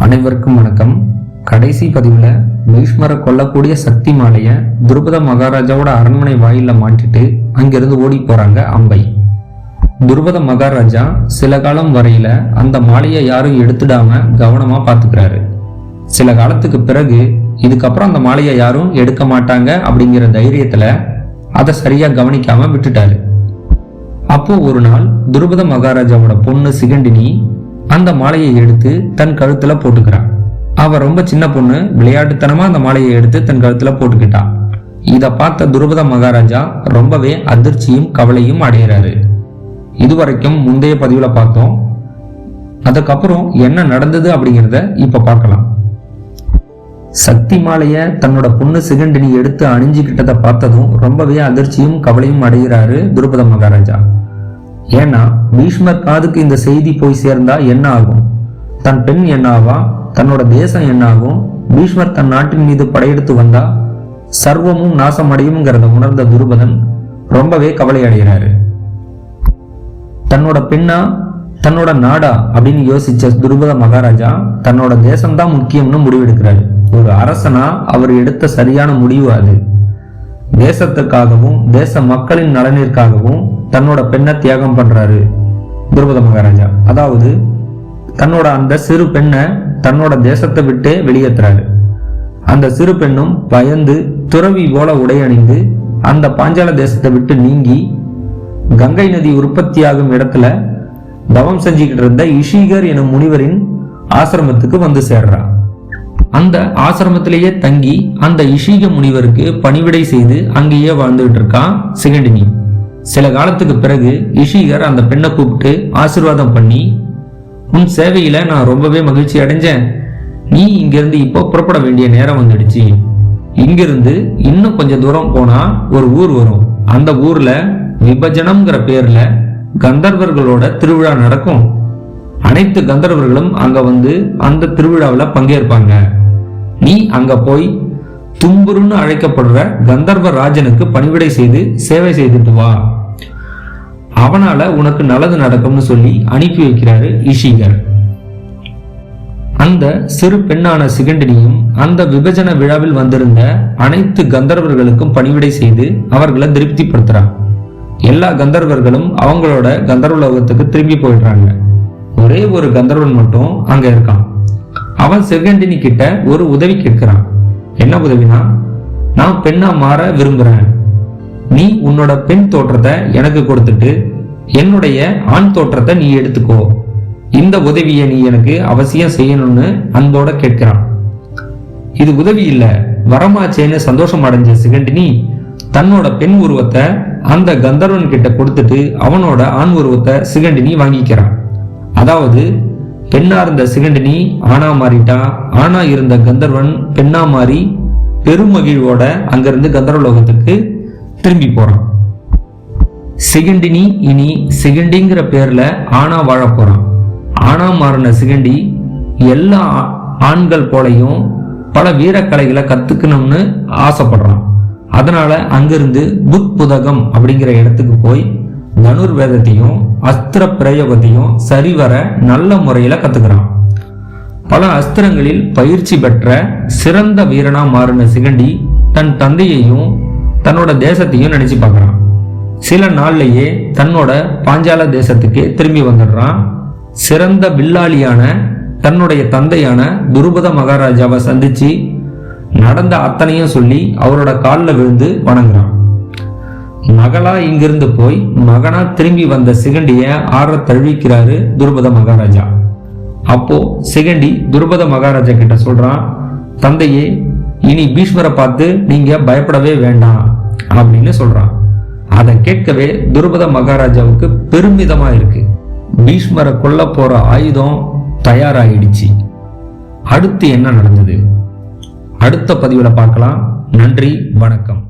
அனைவருக்கும் வணக்கம். கடைசி பதிவுல பீஷ்மரை கொல்லக்கூடிய சக்தி மாலைய துருபத மகாராஜாவோட அரண்மனை வாயில மாட்டிட்டு அங்கிருந்து ஓடி போறாங்க அம்பை. துருபத மகாராஜா சில காலம் வரையில அந்த மாலையை யாரும் எடுத்துடாம கவனமா பாத்துக்கிறாரு. சில காலத்துக்கு பிறகு இதுக்கப்புறம் அந்த மாலையை யாரும் எடுக்க மாட்டாங்க அப்படிங்கிற தைரியத்துல அதை சரியா கவனிக்காம விட்டுட்டாரு. அப்போ ஒரு நாள் துருபத மகாராஜாவோட பொண்ணு சிகண்டினி அந்த மாலையை எடுத்து தன் கழுத்துல போட்டுக்கிறான். அவ ரொம்ப சின்ன பொண்ணு, விளையாட்டுத்தனமா அந்த மாலையை எடுத்து தன் கழுத்துல போட்டுக்கிட்டான். இத பார்த்த துருபத மகாராஜா ரொம்பவே அதிர்ச்சியும் கவலையும் அடைகிறாரு. இதுவரைக்கும் முந்தைய பதிவுல பார்த்தோம். அதுக்கப்புறம் என்ன நடந்தது அப்படிங்கிறத இப்ப பார்க்கலாம். சக்தி மாலைய தன்னோட பொண்ணு சிகண்டினி எடுத்து அணிஞ்சுக்கிட்டதை பார்த்ததும் ரொம்பவே அதிர்ச்சியும் கவலையும் அடைகிறாரு துருபத மகாராஜா. ஏன்னா பீஷ்மர் காதுக்கு இந்த செய்தி போய் சேர்ந்தா என்ன ஆகும்? தன் பெண் என்ன ஆவா? தன்னோட தேசம் என்ன ஆகும்? பீஷ்மர் தன் நாட்டின் மீது படையெடுத்து வந்தா சர்வமும் நாசமடையும்ங்கிறத உணர்ந்த துருபதன் ரொம்பவே கவலை அடைகிறாரு. தன்னோட பெண்ணா தன்னோட நாடா அப்படின்னு யோசிச்ச துருபத மகாராஜா தன்னோட தேசம்தான் முக்கியம்னு முடிவெடுக்கிறாரு. ஒரு அரசனா அவர் எடுத்த சரியான முடிவு அது. தேசத்துக்காகவும் தேச மக்களின் நலனிற்காகவும் தன்னோட பெண்ணை தியாகம் பண்றாரு துருபத மகாராஜா. அதாவது தன்னோட அந்த சிறு பெண்ணை தன்னோட தேசத்தை விட்டு வெளியேற்றுறாரு. அந்த சிறு பெண்ணும் பயந்து துறவி போல உடை அணிந்து அந்த பாஞ்சால தேசத்தை விட்டு நீங்கி கங்கை நதி உற்பத்தியாகும் இடத்துல தவம் செஞ்சுக்கிட்டு இருந்த இஷிகர் எனும் முனிவரின் ஆசிரமத்துக்கு வந்து சேர்றா. அந்த ஆசிரமத்திலேயே தங்கி அந்த இஷிக முனிவருக்கு பணிவிடை செய்து அங்கேயே வாழ்ந்துகிட்டு இருக்கான் சிகண்டினி. சில காலத்துக்கு பிறகு இஷிகர் அந்த பெண்ணை கூப்பிட்டு ஆசீர்வாதம் பண்ணி, உன் சேவையில நான் ரொம்பவே மகிழ்ச்சி அடைஞ்சேன். நீ இங்கிருந்து இப்போ புறப்பட வேண்டிய நேரம் வந்துடுச்சு. இங்கிருந்து இன்னும் கொஞ்சம் தூரம் போனா ஒரு ஊர் வரும். அந்த ஊர்ல விபஜனம்ங்கிற பேர்ல கந்தர்வர்களோட திருவிழா நடக்கும். அனைத்து கந்தர்வர்களும் அங்க வந்து அந்த திருவிழாவில் பங்கேற்பாங்க. நீ அங்க போய் தும்புருன்னு அழைக்கப்படுற கந்தர்வ ராஜனுக்கு பணிவிடை செய்து சேவை செய்துட்டு வா. அவனால உனக்கு நல்லது நடக்கும்னு சொல்லி அனுப்பி வைக்கிறாரு இஷிகர். அந்த சிறு பெண்ணான சிகண்டினியும் அந்த விபஜன விழாவில் வந்திருந்த அனைத்து கந்தர்வர்களுக்கும் பணிவிடை செய்து அவர்களை திருப்திப்படுத்துறான். எல்லா கந்தர்வர்களும் அவங்களோட கந்தர்வ லோகத்துக்கு திரும்பி போயிடுறாங்க. ஒரே ஒரு கந்தர்வன் மட்டும் அங்க இருக்கான். அவன் சிகண்டினி கிட்ட ஒரு உதவி கேட்கிறான். என்ன உதவினா, நான் பெண்ணா மாற விரும்புறேன். நீ உன்னோட பெண் தோற்றத்தை எனக்கு கொடுத்துட்டு என்னுடைய ஆண் தோற்றத்தை நீ எடுத்துக்கோ. இந்த உதவியை நீ எனக்கு அவசியம் செய்யணும்னு அன்போட கேட்கிறான். இது உதவி இல்ல, வரமாச்சேன்னு சந்தோஷம் அடைஞ்ச சிகண்டினி தன்னோட பெண் உருவத்தை அந்த கந்தர்வன் கிட்ட கொடுத்துட்டு அவனோட ஆண் உருவத்தை சிகண்டினி வாங்கிக்கிறான். அதாவது பெண்ணா இருந்த சிகண்டினி ஆணா மாறிட்டா, ஆணா இருந்த கந்தர்வன் பெண்ணா மாறி பெருமகிழ்வோட அங்கிருந்து கந்தர்வ லோகத்துக்கு திரும்பி போறான். சிகண்டினி இனி சிகண்டிங்கிற பேர்ல ஆணா வாழ போறான். ஆணா மாறின சிகண்டி எல்லா ஆண்கள் போலையும் பல வீரக்கலைகளை கத்துக்கணும்னு ஆசைப்படுறான். அதனால அங்கிருந்து புத்புதகம் அப்படிங்கிற இடத்துக்கு போய் தனுர்வேதத்தையும் அஸ்திர பிரயோகத்தையும் சரிவர நல்ல முறையில கத்துக்கிறான். பல அஸ்திரங்களில் பயிற்சி பெற்ற சிறந்த வீரனா மாறின சிகண்டி தன் தந்தையையும் தன்னோட தேசத்தையும் நினைச்சு பார்க்கறான். சில நாள்லயே தன்னோட பாஞ்சால தேசத்துக்கு திரும்பி வந்துடுறான். சிறந்த வில்லாளியான தன்னுடைய தந்தையான துருபத மகாராஜாவை சந்திச்சு நடந்த அத்தனையும் சொல்லி அவரோட காலில் விழுந்து வணங்குறான். மகளா இங்கிருந்து போய் மகனா திரும்பி வந்த சிகண்டிய ஆற தழுவிக்கிறாரு துருபத மகாராஜா. அப்போ சிகண்டி துருபத மகாராஜா கிட்ட சொல்றான், தந்தையே, இனி பீஷ்மரை பார்த்து நீங்க பயப்படவே வேண்டாம் அப்படின்னு சொல்றான். அதை கேட்கவே துருபத மகாராஜாவுக்கு பெருமிதமா இருக்கு. பீஷ்மரை கொல்ல போற ஆயுதம் தயாராயிடுச்சு. அடுத்து என்ன நடந்தது அடுத்த பதிவுல பார்க்கலாம். நன்றி, வணக்கம்.